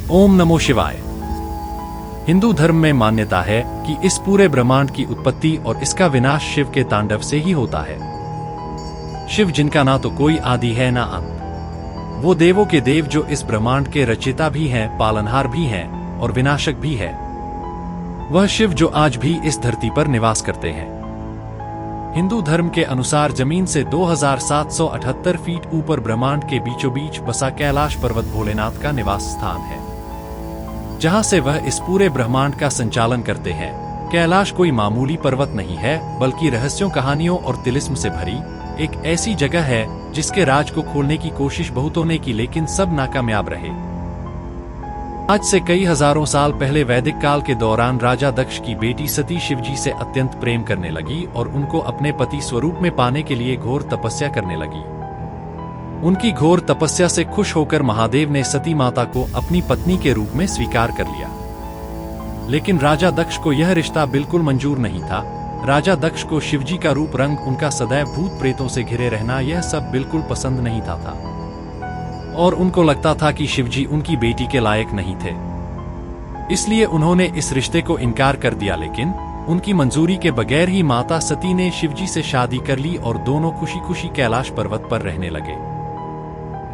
ओम नमो शिवाय। हिंदू धर्म में मान्यता है कि इस पूरे ब्रह्मांड की उत्पत्ति और इसका विनाश शिव के तांडव से ही होता है। शिव जिनका ना तो कोई आदि है ना अंत, वो देवों के देव जो इस ब्रह्मांड के रचयिता भी हैं, पालनहार भी हैं और विनाशक भी है। वह शिव जो आज भी इस धरती पर निवास करते हैं। हिंदू धर्म के अनुसार जमीन से 2778 फीट ऊपर ब्रह्मांड के बीचों बीच बसा कैलाश पर्वत भोलेनाथ का निवास स्थान है, जहां से वह इस पूरे ब्रह्मांड का संचालन करते हैं। कैलाश कोई मामूली पर्वत नहीं है, बल्कि रहस्यों, कहानियों और तिलिस्म से भरी एक ऐसी जगह है जिसके राज को खोलने की कोशिश बहुतों ने की, लेकिन सब नाकामयाब रहे। आज से कई हजारों साल पहले वैदिक काल के दौरान राजा दक्ष की बेटी सती शिवजी से अत्यंत प्रेम करने लगी और उनको अपने पति स्वरूप में पाने के लिए घोर तपस्या करने लगी। उनकी घोर तपस्या से खुश होकर महादेव ने सती माता को अपनी पत्नी के रूप में स्वीकार कर लिया। लेकिन राजा दक्ष को यह रिश्ता बिल्कुल मंजूर नहीं था। राजा दक्ष को शिवजी का रूप, रंग, उनका सदैव भूत प्रेतों से घिरे रहना, यह सब बिल्कुल पसंद नहीं था और उनको लगता था कि शिवजी उनकी बेटी के लायक नहीं थे। इसलिए उन्होंने इस रिश्ते को इनकार कर दिया। लेकिन उनकी मंजूरी के बगैर ही माता सती ने शिवजी से शादी कर ली और दोनों खुशी खुशी कैलाश पर्वत पर रहने लगे।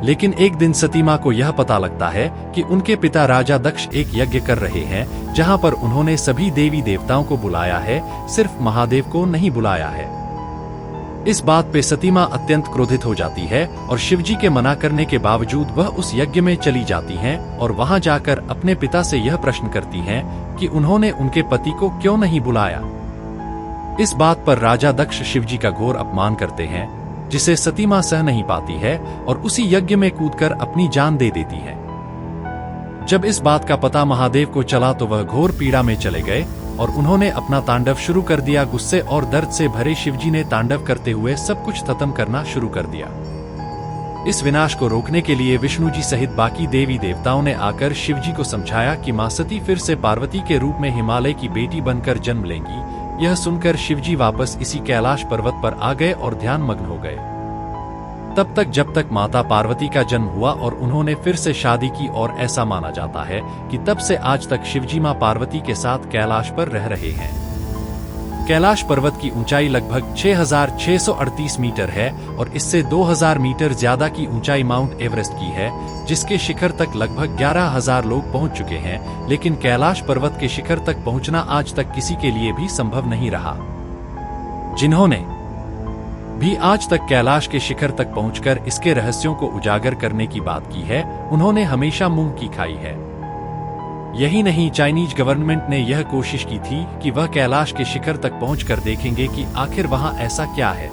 लेकिन एक दिन सती मां को यह पता लगता है कि उनके पिता राजा दक्ष एक यज्ञ कर रहे हैं, जहां पर उन्होंने सभी देवी देवताओं को बुलाया है, सिर्फ महादेव को नहीं बुलाया है। इस बात पे सती मां अत्यंत क्रोधित हो जाती है और शिवजी के मना करने के बावजूद वह उस यज्ञ में चली जाती हैं और वहां जाकर अपने पिता से यह प्रश्न करती हैं कि उन्होंने उनके पति को क्यों नहीं बुलाया। इस बात पर राजा दक्ष शिवजी का घोर अपमान करते हैं, जिसे सती मां सह नहीं पाती है और उसी यज्ञ में कूदकर अपनी जान दे देती है। जब इस बात का पता महादेव को चला तो वह घोर पीड़ा में चले गए और उन्होंने अपना तांडव शुरू कर दिया। गुस्से और दर्द से भरे शिवजी ने तांडव करते हुए सब कुछ खत्म करना शुरू कर दिया। इस विनाश को रोकने के लिए विष्णु जी सहित बाकी देवी देवताओं ने आकर शिवजी को समझाया कि मां सती फिर से पार्वती के रूप में हिमालय की बेटी बनकर जन्म लेंगी। यह सुनकर शिवजी वापस इसी कैलाश पर्वत पर आ गए और ध्यान मग्न हो गए। तब तक जब तक माता पार्वती का जन्म हुआ और उन्होंने फिर से शादी की, और ऐसा माना जाता है कि तब से आज तक शिवजी मां पार्वती के साथ कैलाश पर रह रहे हैं। कैलाश पर्वत की ऊंचाई लगभग 6638 मीटर है और इससे 2000 मीटर ज्यादा की ऊंचाई माउंट एवरेस्ट की है, जिसके शिखर तक लगभग 11000 लोग पहुंच चुके हैं। लेकिन कैलाश पर्वत के शिखर तक पहुंचना आज तक किसी के लिए भी संभव नहीं रहा। जिन्होंने भी आज तक कैलाश के शिखर तक पहुंचकर इसके रहस्यों को उजागर करने की बात की है, उन्होंने हमेशा मुंह की खाई है। यही नहीं, चाइनीज गवर्नमेंट ने यह कोशिश की थी कि वह कैलाश के शिखर तक पहुंचकर देखेंगे कि आखिर वहां ऐसा क्या है।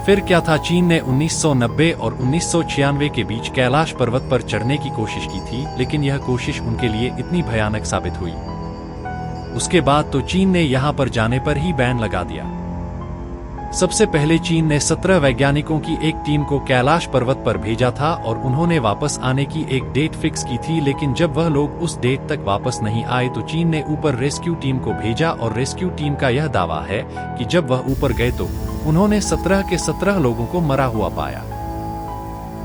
फिर क्या था, चीन ने 1990 और 1996 के बीच कैलाश पर्वत पर चढ़ने की कोशिश की थी, लेकिन यह कोशिश उनके लिए इतनी भयानक साबित हुई। उसके बाद तो चीन ने यहां पर जाने पर ही बैन लगा दिया। सबसे पहले चीन ने 17 वैज्ञानिकों की एक टीम को कैलाश पर्वत पर भेजा था और उन्होंने वापस आने की एक डेट फिक्स की थी। लेकिन जब वह लोग उस डेट तक वापस नहीं आए तो चीन ने ऊपर रेस्क्यू टीम को भेजा और रेस्क्यू टीम का यह दावा है कि जब वह ऊपर गए तो उन्होंने 17 के 17 लोगों को मरा हुआ पाया।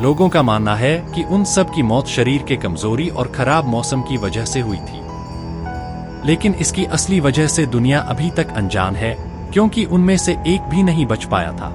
लोगों का मानना है कि उन सब की मौत शरीर के कमजोरी और खराब मौसम की वजह से हुई थी। लेकिन इसकी असली वजह से दुनिया अभी तक अनजान है, क्योंकि उनमें से एक भी नहीं बच पाया था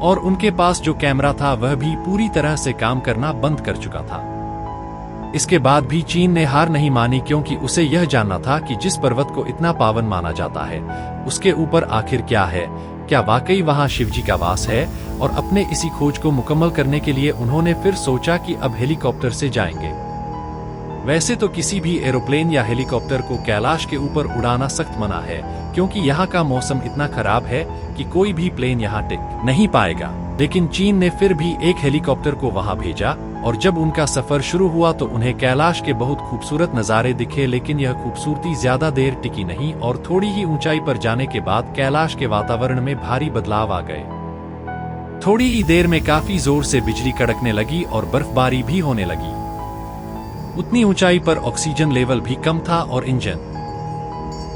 और उनके पास जो कैमरा था वह भी पूरी तरह से काम करना बंद कर चुका था। इसके बाद भी चीन ने हार नहीं मानी, क्योंकि उसे यह जानना था कि जिस पर्वत को इतना पावन माना जाता है उसके ऊपर आखिर क्या है, क्या वाकई वहां शिवजी का वास है। और अपने इसी खोज को मुकम्मल करने के लिए उन्होंने फिर सोचा कि अब हेलीकॉप्टर से जाएंगे। वैसे तो किसी भी एरोप्लेन या हेलीकॉप्टर को कैलाश के ऊपर उड़ाना सख्त मना है, क्योंकि यहाँ का मौसम इतना खराब है कि कोई भी प्लेन यहाँ टिक नहीं पाएगा। लेकिन चीन ने फिर भी एक हेलीकॉप्टर को वहाँ भेजा और जब उनका सफर शुरू हुआ तो उन्हें कैलाश के बहुत खूबसूरत नज़ारे दिखे। लेकिन यह खूबसूरती ज्यादा देर टिकी नहीं और थोड़ी ही ऊंचाई पर जाने के बाद कैलाश के वातावरण में भारी बदलाव आ गए। थोड़ी ही देर में काफी जोर से बिजली कड़कने लगी और बर्फबारी भी होने लगी। उतनी ऊंचाई पर ऑक्सीजन लेवल भी कम था और इंजन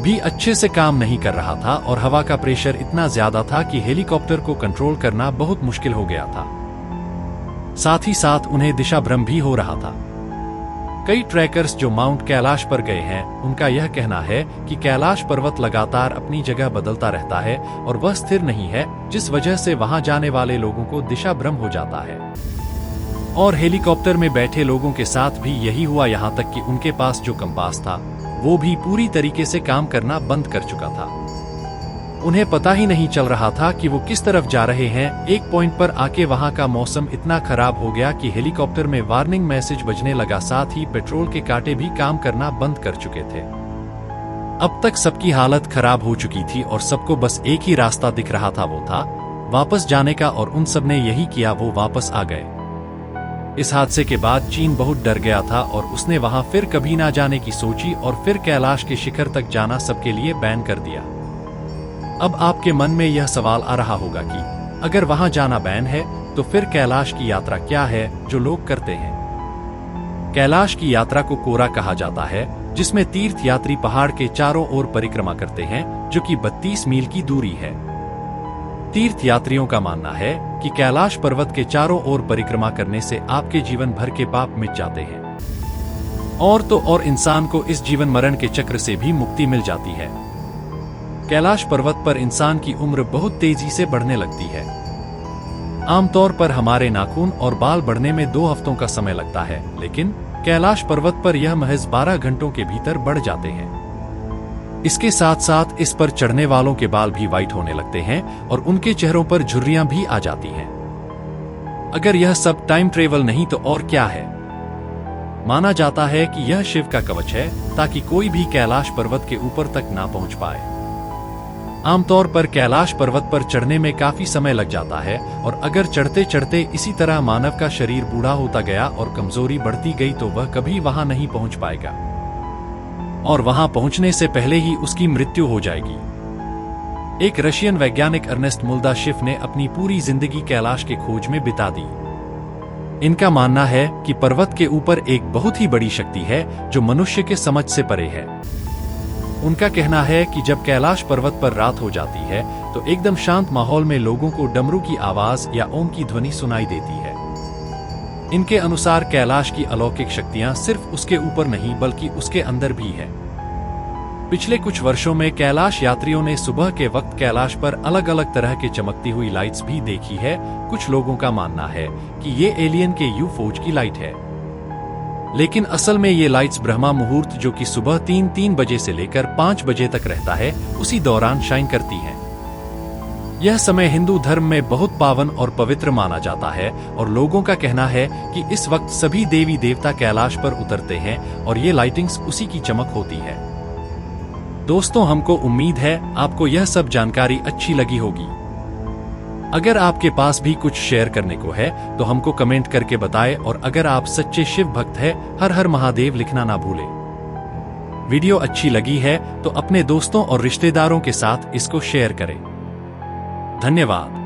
भी अच्छे से काम नहीं कर रहा था और हवा का प्रेशर इतना ज्यादा था कि हेलीकॉप्टर को कंट्रोल करना बहुत मुश्किल हो गया था। साथ ही साथ उन्हें दिशा भ्रम भी हो रहा था। कई ट्रैकर्स जो माउंट कैलाश पर गए हैं उनका यह कहना है कि कैलाश पर्वत लगातार अपनी जगह बदलता रहता है और वह स्थिर नहीं है, जिस वजह से वहां जाने वाले लोगों को दिशा भ्रम हो जाता है। और हेलीकॉप्टर में बैठे लोगों के साथ भी यही हुआ, यहाँ तक कि उनके पास जो कंपास था वो भी पूरी तरीके से काम करना बंद कर चुका था। उन्हें पता ही नहीं चल रहा था कि वो किस तरफ जा रहे हैं। एक पॉइंट पर आके वहां का मौसम इतना खराब हो गया कि हेलीकॉप्टर में वार्निंग मैसेज बजने लगा, साथ ही पेट्रोल के कांटे भी काम करना बंद कर चुके थे। अब तक सबकी हालत खराब हो चुकी थी और सबको बस एक ही रास्ता दिख रहा था, वो था वापस जाने का, और उन सब ने यही किया, वो वापस आ गए। इस हादसे के बाद चीन बहुत डर गया था और उसने वहां फिर कभी ना जाने की सोची और फिर कैलाश के शिखर तक जाना सबके लिए बैन कर दिया। अब आपके मन में यह सवाल आ रहा होगा कि अगर वहां जाना बैन है तो फिर कैलाश की यात्रा क्या है जो लोग करते हैं। कैलाश की यात्रा को कोरा कहा जाता है, जिसमें तीर्थ यात्री पहाड़ के चारों ओर परिक्रमा करते हैं, जो कि 32 मील की दूरी है। तीर्थ यात्रियों का मानना है कि कैलाश पर्वत के चारों ओर परिक्रमा करने से आपके जीवन भर के पाप मिट जाते हैं और तो और इंसान को इस जीवन मरण के चक्र से भी मुक्ति मिल जाती है। कैलाश पर्वत पर इंसान की उम्र बहुत तेजी से बढ़ने लगती है। आमतौर पर हमारे नाखून और बाल बढ़ने में 2 हफ्तों का समय लगता है, लेकिन कैलाश पर्वत पर यह महज 12 घंटों के भीतर बढ़ जाते हैं। इसके साथ साथ इस पर चढ़ने वालों के बाल भी वाइट होने लगते हैं और उनके चेहरों पर झुर्रियां भी आ जाती हैं। अगर यह सब टाइम ट्रेवल नहीं तो और क्या है। माना जाता है कि यह शिव का कवच है ताकि कोई भी कैलाश पर्वत के ऊपर तक ना पहुंच पाए। आमतौर पर कैलाश पर्वत पर चढ़ने में काफी समय लग जाता है और अगर चढ़ते चढ़ते इसी तरह मानव का शरीर बूढ़ा होता गया और कमजोरी बढ़ती गई तो वह कभी वहां नहीं पहुंच पाएगा और वहां पहुंचने से पहले ही उसकी मृत्यु हो जाएगी। एक रशियन वैज्ञानिक अर्नेस्ट मुल्दाशिव ने अपनी पूरी जिंदगी कैलाश के खोज में बिता दी। इनका मानना है कि पर्वत के ऊपर एक बहुत ही बड़ी शक्ति है जो मनुष्य के समझ से परे है। उनका कहना है कि जब कैलाश पर्वत पर रात हो जाती है तो एकदम शांत माहौल में लोगों को डमरू की आवाज या ओम की ध्वनि सुनाई देती है। इनके अनुसार कैलाश की अलौकिक शक्तियां सिर्फ उसके ऊपर नहीं बल्कि उसके अंदर भी है। पिछले कुछ वर्षों में कैलाश यात्रियों ने सुबह के वक्त कैलाश पर अलग अलग तरह के चमकती हुई लाइट्स भी देखी है। कुछ लोगों का मानना है कि ये एलियन के यूफोज की लाइट है, लेकिन असल में ये लाइट्स ब्रह्मा मुहूर्त जो कि सुबह 3 बजे से लेकर 5 बजे तक रहता है, उसी दौरान शाइन करती हैं। यह समय हिंदू धर्म में बहुत पावन और पवित्र माना जाता है और लोगों का कहना है कि इस वक्त सभी देवी देवता कैलाश पर उतरते हैं और ये लाइटिंग्स उसी की चमक होती है। दोस्तों, हमको उम्मीद है आपको यह सब जानकारी अच्छी लगी होगी। अगर आपके पास भी कुछ शेयर करने को है तो हमको कमेंट करके बताएं और अगर आप सच्चे शिव भक्त हैं, हर हर महादेव लिखना ना भूलें। वीडियो अच्छी लगी है तो अपने दोस्तों और रिश्तेदारों के साथ इसको शेयर करें। धन्यवाद।